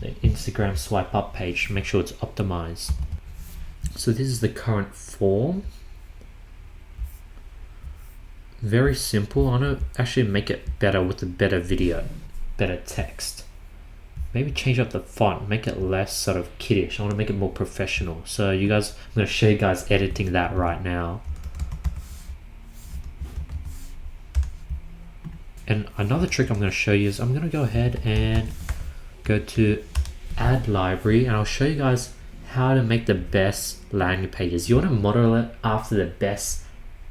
the Instagram swipe up page. Make sure it's optimized. So this is the current form. Very simple. I want to actually make it better with a better video, better text. Maybe change up the font, make it less sort of kiddish. I want to make it more professional. So I'm going to show you guys editing that right now. And another trick I'm going to show you is I'm going to go ahead and go to Ad Library, and I'll show you guys how to make the best landing pages. You want to model it after the best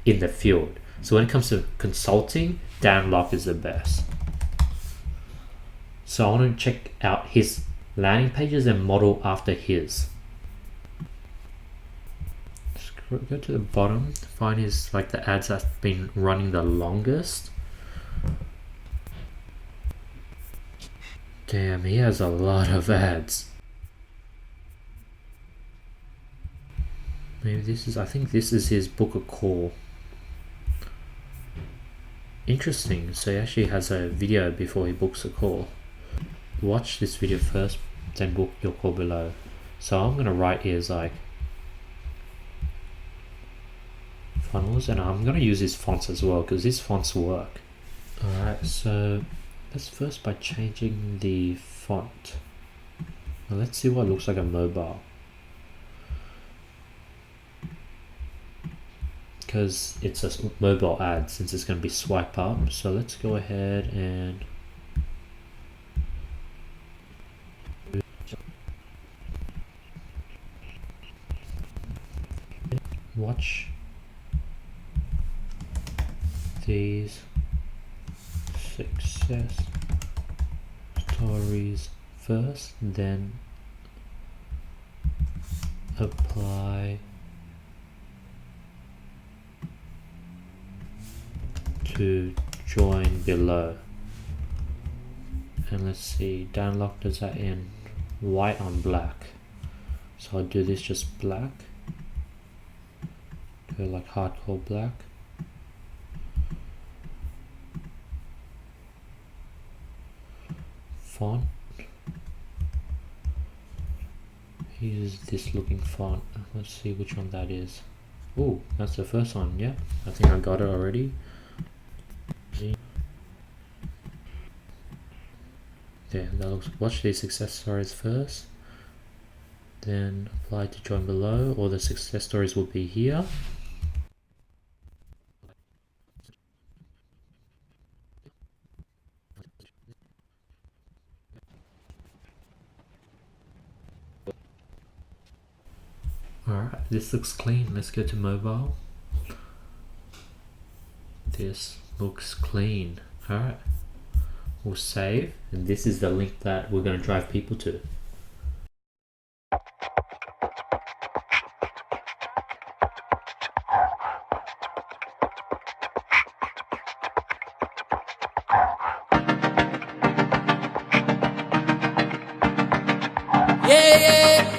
in the field. So when it comes to consulting, Dan Locke is the best. So I want to check out his landing pages and model after his. Go to the bottom, find his the ads that's been running the longest. Damn, he has a lot of ads. Maybe I think this is his book a call. Interesting, so he actually has a video before he books a call. Watch this video first, then book your call below. So I'm gonna write here is funnels, and I'm gonna use his fonts as well because his fonts work. Alright, so let's first by changing the font. Now let's see what looks like a mobile. Because it's a mobile ad since it's going to be swipe up. So let's go ahead and watch these success stories first, then apply to join below. And let's see, Dan Locke does that in white on black. So I'll do this just black. Go like hardcore black. Font. Use this looking font. Let's see which one that is. Oh, that's the first one. Yeah, I think I got it already. There, that looks. Watch these success stories first, then apply to join below, or the success stories will be here. Alright, this looks clean. Let's go to mobile. This looks clean. Alright, we'll save, and this is the link that we're going to drive people to. Yeah, yeah.